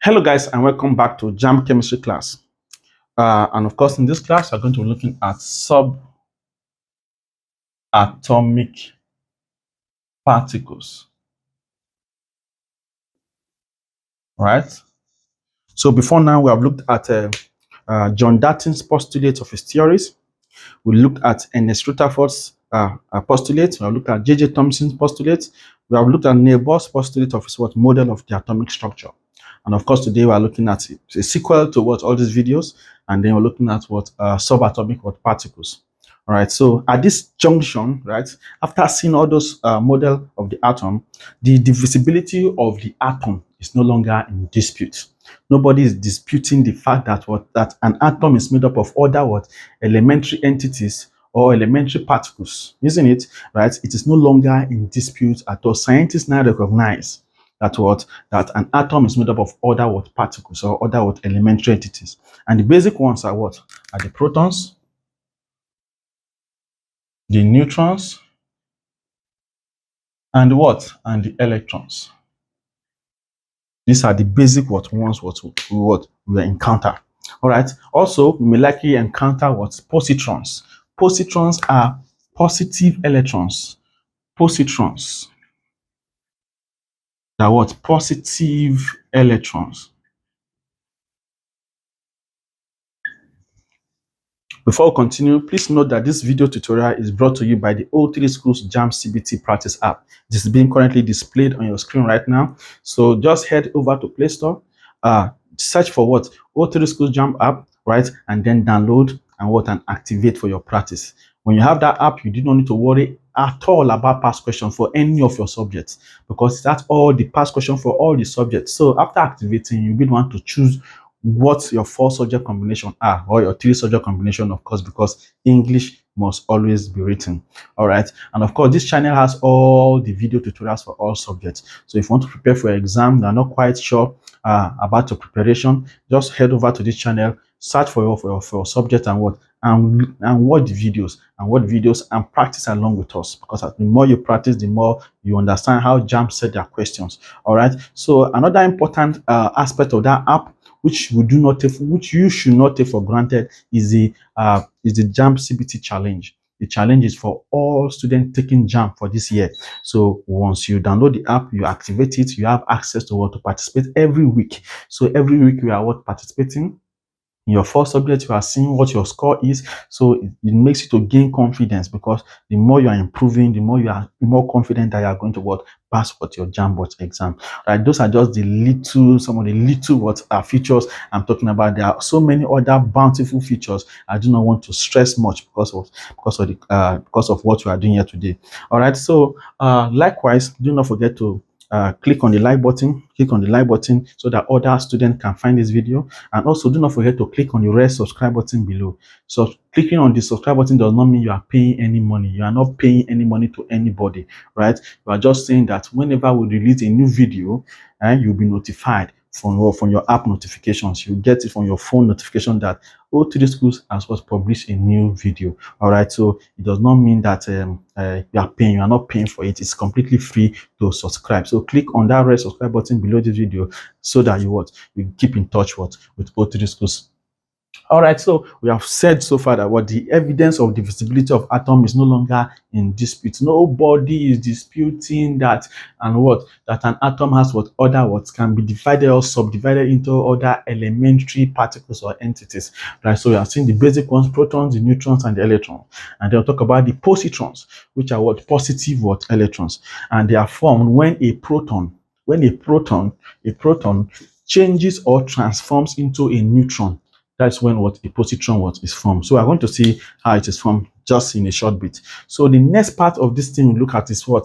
Hello guys, and welcome back to JAMB Chemistry class. And of course, in this class, we're going to be looking at subatomic particles. Right? So before now, we have looked at John Dalton's postulates of his theories. We looked at Ernest Rutherford's postulates. We have looked at J.J. Thomson's postulates. We have looked at Neil Bohr's postulate of his model of the atomic structure. And of course, today we are looking at a sequel to all these videos, and then we're looking at subatomic particles. All right. So at this junction, right, after seeing all those model of the atom, the divisibility of the atom is no longer in dispute. Nobody is disputing the fact that that an atom is made up of other elementary entities or elementary particles, isn't it? Right? It is no longer in dispute at all. Scientists now recognize that an atom is made up of other particles or other elementary entities, and the basic ones are are the protons, the neutrons, and the electrons. These are the basic ones we encounter. All right. Also, we may likely encounter positrons. Positrons are positive electrons. Positrons are positive electrons. Before we continue, please note that this video tutorial is brought to you by the O3Schools Jamb CBT practice app. This is being currently displayed on your screen right now. So just head over to Play Store, search for O3Schools Jamb app, right, and then download and activate for your practice. When you have that app, you do not need to worry at all about past questions for any of your subjects, because that's all the past question for all the subjects. So after activating, you will want to choose what your 4 subject combination are, or your 3 subject combination, of course, because English must always be written. All right. And of course, this channel has all the video tutorials for all subjects. So if you want to prepare for your exam, you're not quite sure about your preparation, just head over to this channel, search for your subject and watch the videos and practice along with us, because the more you practice, the more you understand how JAMB set their questions. All right. So another important aspect of that app, which you should not take for granted, is the Jamb CBT challenge. The challenge is for all students taking JAMB for this year. So once you download the app, you activate it, you have access to participate every week. So every week we are participating. In your 4 subjects, you are seeing what your score is. So it makes you to gain confidence, because the more you are improving, the more you are more confident that you are going to pass your JAMB exam. Right? Those are just some of the little features I'm talking about. There are so many other bountiful features I do not want to stress much because of what we are doing here today. All right. So likewise, do not forget to click on the like button. So that other students can find this video. And also, do not forget to click on the red subscribe button below. So clicking on the subscribe button does not mean you are paying any money. You are not paying any money to anybody, right? You are just saying that whenever we release a new video, you'll be notified from your app notifications. You get it from your phone notification that O3Schools has published a new video. All right. So it does not mean that you are paying. You are not paying for it. It's completely free to subscribe. So click on that red subscribe button below this video, so that you keep in touch with O3Schools. All right, so we have said so far that the evidence of divisibility of atom is no longer in dispute. Nobody is disputing that, and that an atom has other can be divided or subdivided into other elementary particles or entities. Right, so we have seen the basic ones: protons, the neutrons, and the electrons. And they'll talk about the positrons, which are positive electrons, and they are formed when a proton changes or transforms into a neutron. That's when a positron is formed. So we're going to see how it is formed just in a short bit. So the next part of this thing we look at is we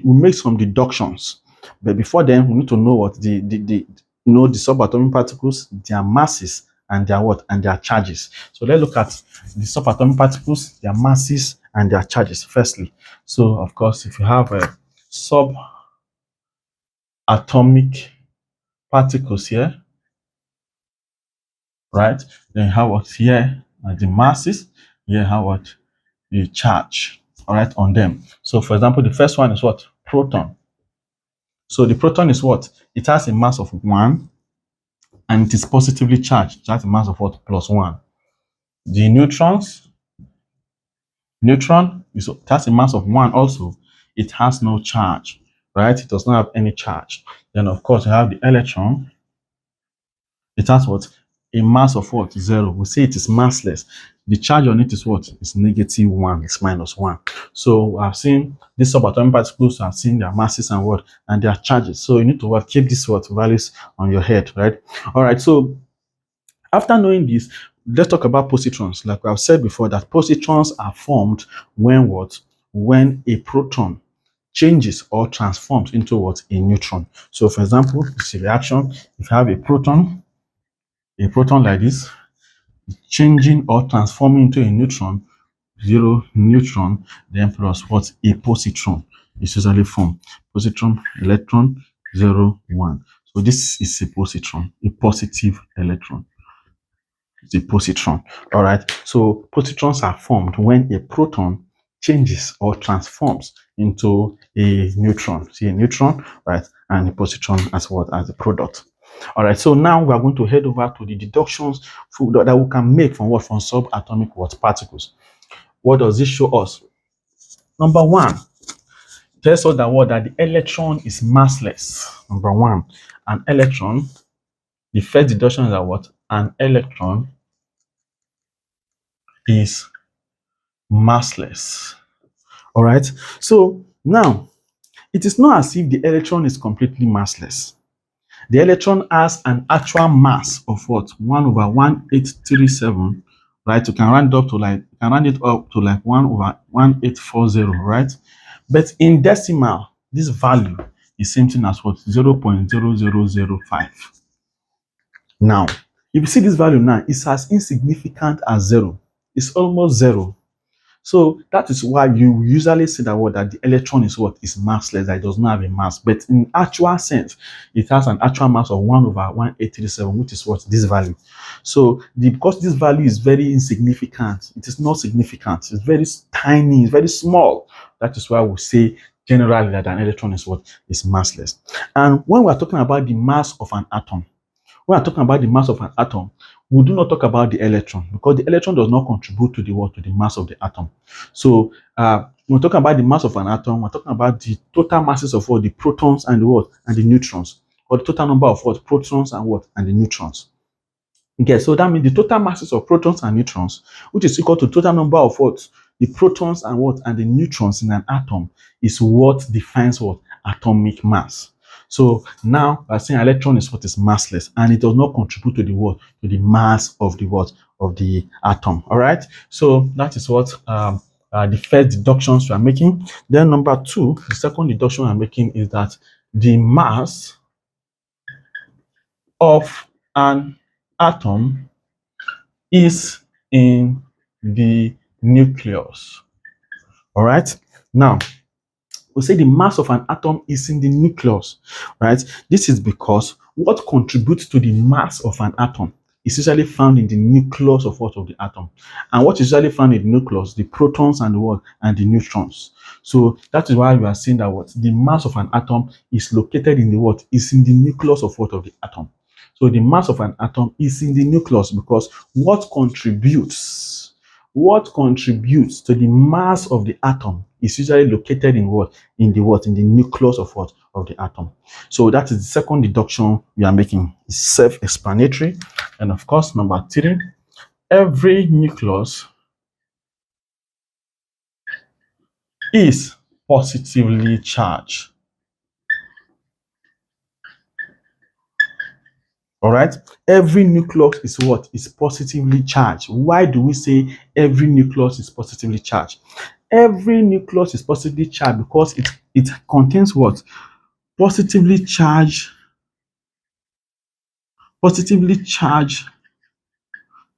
make some deductions. But before then, we need to know the subatomic particles, their masses, and their charges. So let's look at the subatomic particles, their masses, and their charges firstly. So of course, if you have a subatomic particles here, right, then how here are the masses, here how the charge, all right, on them. So for example, the first one is proton. So the proton is what? It has a mass of 1 and it is positively charged. It has a mass of what? Plus 1. The neutron it has a mass of 1 also. It has no charge, right? It does not have any charge. Then of course you have the electron. It has what? A mass of what? 0. We say it is massless. The charge on it is what? It's -1. It's -1. So I've seen these subatomic particles. I've seen their masses and what and their charges. So you need to what? Keep these what values on your head, right? All right. So after knowing this, let's talk about positrons. Like I've said before, that positrons are formed when what? When a proton changes or transforms into what? A neutron. So for example, this reaction, if you have a proton like this, changing or transforming into a neutron, 0 neutron, then plus what? A positron is usually formed. Positron, electron, 0, 1. So this is a positron, a positive electron. It's a positron. All right. So positrons are formed when a proton changes or transforms into a neutron. See a neutron, right? And a positron as what? As a product. All right. So now we are going to head over to the deductions that we can make from what? From subatomic what? Particles. What does this show us? Number one, tells us that what? That the electron is massless. Number one, an electron. The first deduction is that what? An electron is massless. All right. So now it is not as if the electron is completely massless. The electron has an actual mass of what? 1/1837, right? You can round up to like 1/1840, right? But in decimal, this value is same thing as what? 0.0005. Now, if you see this value now, it's as insignificant as 0. It's almost 0. So that is why you usually say that what? That the electron is what? Is massless, that it does not have a mass. But in actual sense, it has an actual mass of 1/1837, which is what? This value. So because this value is very insignificant, it is not significant. It's very tiny, it's very small. That is why we say generally that an electron is what? Is massless. And when we are talking about the mass of an atom, when we're talking about the mass of an atom, we do not talk about the electron because the electron does not contribute to the what? To the mass of the atom. So when we're talking about the mass of an atom, we're talking about the total masses of what? The protons and the what? And the neutrons. Or the total number of what? Protons and what? And the neutrons. Okay, so that means the total masses of protons and neutrons, which is equal to total number of what? The protons and what? And the neutrons in an atom is what defines what? Atomic mass. So now we're saying electron is what? Is massless, and it does not contribute to the what? To the mass of the what? Of the atom. All right. So that is what the first deductions we are making. Then number two, the second deduction we are making is that the mass of an atom is in the nucleus. All right. Now we say the mass of an atom is in the nucleus, right? This is because what contributes to the mass of an atom is usually found in the nucleus of what? Of the atom. And what is usually found in the nucleus? The protons and the what? And the neutrons. So that is why we are saying that what? The mass of an atom is located in the what? Is in the nucleus of what? Of the atom. So the mass of an atom is in the nucleus because what contributes to the mass of the atom is usually located in what? In the what? In the nucleus of what? Of the atom. So that is the second deduction we are making. It's self-explanatory. And of course, number three, every nucleus is positively charged. All right. Every nucleus is what? Is positively charged. Why do we say every nucleus is positively charged? Every nucleus is positively charged because it contains what? Positively charged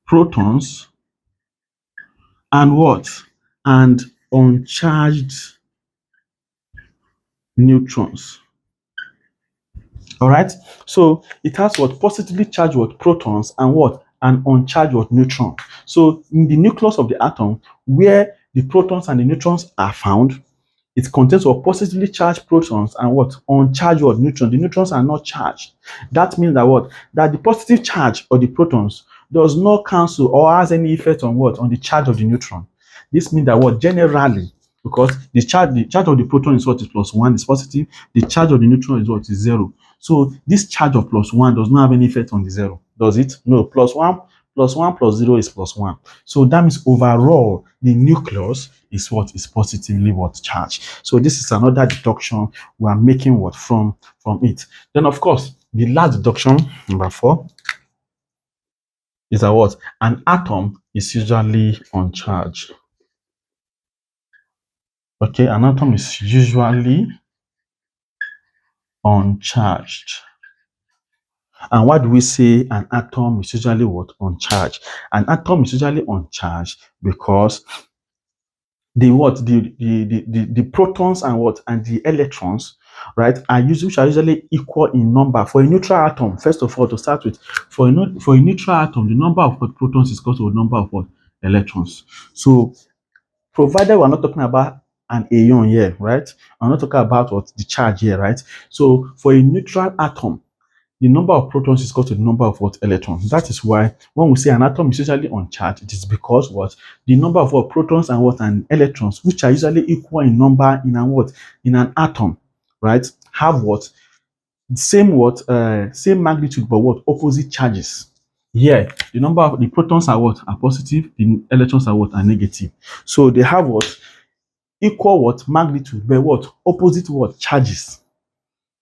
protons and what? And uncharged neutrons. All right. So it has what? Positively charged what? Protons and what? And uncharged what? Neutron. So in the nucleus of the atom, where the protons and the neutrons are found, It contains what positively charged protons and what uncharged what neutrons. The neutrons are not charged. That means that what that the positive charge of the protons does not cancel or has any effect on what on the charge of the neutron. This means that what generally, because the charge of the proton is what is +1 is positive, the charge of the neutron is what is 0. So this charge of +1 does not have any effect on the 0, does it? No, +1 plus 0 is +1. So that means overall the nucleus is what is positively what charged. So this is another deduction we are making what from it. Then of course the last deduction, number 4, is that what an atom is usually uncharged. Okay, an atom is usually uncharged. And why do we say an atom is usually what uncharged? An atom is usually uncharged because the protons and what and the electrons, right, are usually equal in number. For a neutral atom, first of all, to start with, for a neutral atom, the number of protons is equal to the number of what electrons. So provided we're not talking about an ion here, right? I'm not talking about what the charge here, right? So for a neutral atom, the number of protons is equal to the number of what electrons. That is why when we say an atom is usually uncharged, it is because what the number of what protons and what and electrons, which are usually equal in number in an what in an atom, right, have what same magnitude but what opposite charges. Here, the number of the protons are what are positive, the electrons are what are negative. So they have what equal what magnitude but what opposite what charges.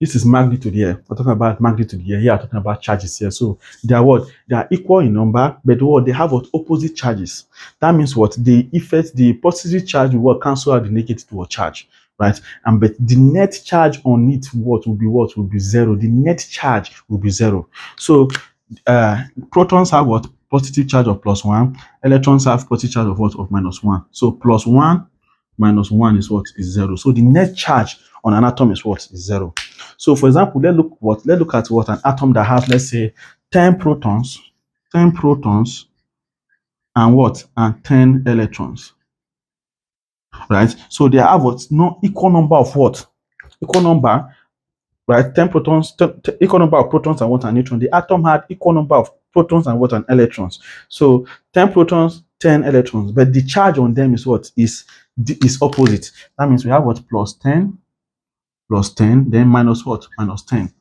This is magnitude here. We're talking about magnitude here. Here, I'm talking about charges here. So they are what? They are equal in number, but what they have what opposite charges. That means what the effect, the positive charge will cancel out the negative charge, right? And but the net charge on it what will be 0. The net charge will be 0. So protons have what positive charge of +1. Electrons have positive charge of what of -1. So +1 minus 1 is what is 0. So the net charge on an atom is what is 0. So for example, let's look at what an atom that has, let's say, 10 protons and what and 10 electrons, right? So they have what no equal number of what equal number, right? 10 protons, equal number of protons and what an neutron. The atom had equal number of protons and what an electrons. So 10 protons, 10 electrons, but the charge on them is what is opposite. That means we have what plus 10, then minus what minus 10.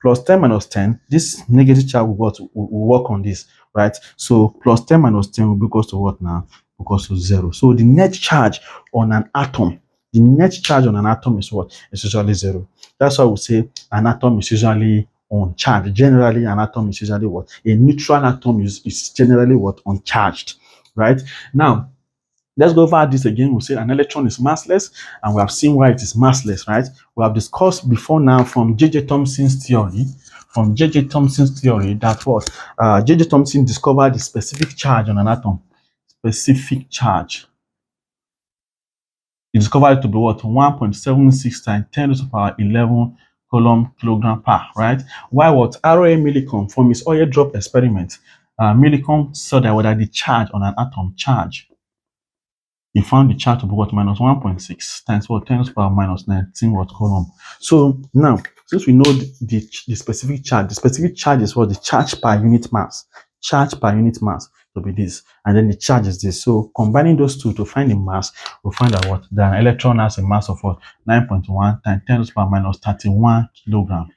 Plus 10 minus 10, this negative charge will work on this, right? So plus 10 minus 10 will be equals to what now? Equals to 0. So the net charge on an atom, is what? It's usually 0. That's why we say an atom is usually uncharged. Generally, an atom is usually what? A neutral atom is generally what? Uncharged, right? Now, let's go over this again. We say an electron is massless, and we have seen why it is massless, right? We have discussed before now from J.J. Thomson's theory, that what J.J. Thomson discovered the specific charge on an atom. Specific charge. He discovered it to be what 1.76 times 10 to the power 11 kilogram per, right? Why what R.A. Millikan from his oil drop experiment, Millikan saw that whether the charge on an atom he found the charge to be what minus 1.6 times what 10 to the power minus 19 what coulomb. So now, since we know the specific charge is what the charge per unit mass. To be this, and then the charge is this. So combining those two to find the mass, we'll find out what the electron has a mass of what 9.1 times 10 to the power minus 31 kilogram.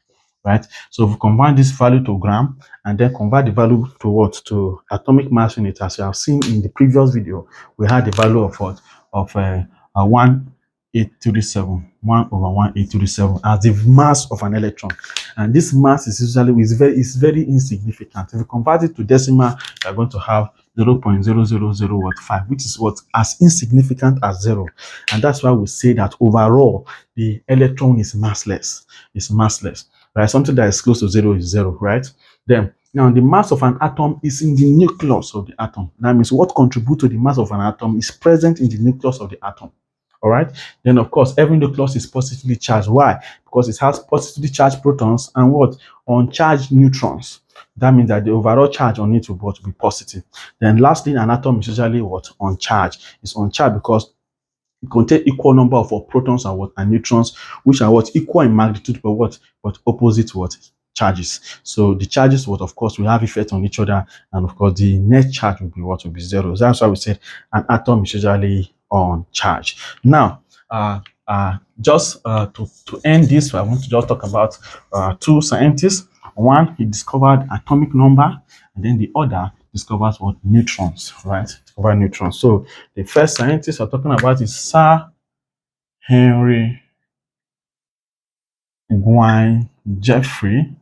Right? So if we combine this value to gram and then convert the value to what? To atomic mass unit, as you have seen in the previous video, we had the value of what? Of 1/837, 1/1837 as the mass of an electron. And this mass is usually very insignificant. If we convert it to decimal, we are going to have 0.0005, which is what as insignificant as 0. And that's why we say that overall the electron is massless. Right? Something that is close to 0 is 0, right? Then now the mass of an atom is in the nucleus of the atom. That means what contributes to the mass of an atom is present in the nucleus of the atom. All right. Then of course every nucleus is positively charged. Why? Because it has positively charged protons and what? Uncharged neutrons. That means that the overall charge on it will be positive. Then lastly, an atom is usually what? Uncharged. It's uncharged because contain equal number of protons and what, and neutrons, which are what, equal in magnitude but what, but opposite what, charges. So the charges what, of course, will have effect on each other, and of course the net charge will be what, will be zero. So that's why we said an atom is usually uncharged. Now to end this, I want to just talk about two scientists. One, he discovered atomic number, and then the other discovers what, neutrons, right? Discovered neutrons. So the first scientist we're talking about is Sir Henry Gwyn Jeffrey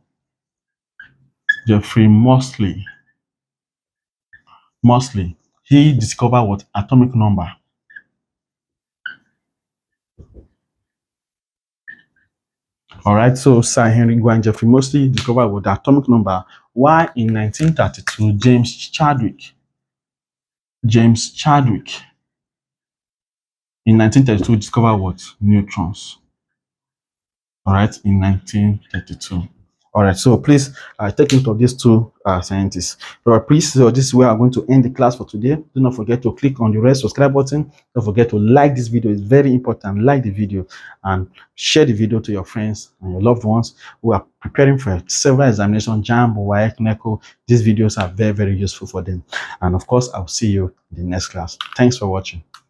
Moseley. He discovered what, atomic number. All right, so Sir Henry Gwyn Jeffrey Moseley discovered what, the atomic number, while in 1932 James Chadwick in 1932 discovered what, neutrons. All right, in 1932. All right, so please take note of these two scientists. All right, please, so this is where I'm going to end the class for today. Do not forget to click on the red subscribe button. Don't forget to like this video. It's very important. Like the video and share the video to your friends and your loved ones who are preparing for several examinations, JAMB, WAEC, NECO. These videos are very, very useful for them. And of course, I'll see you in the next class. Thanks for watching.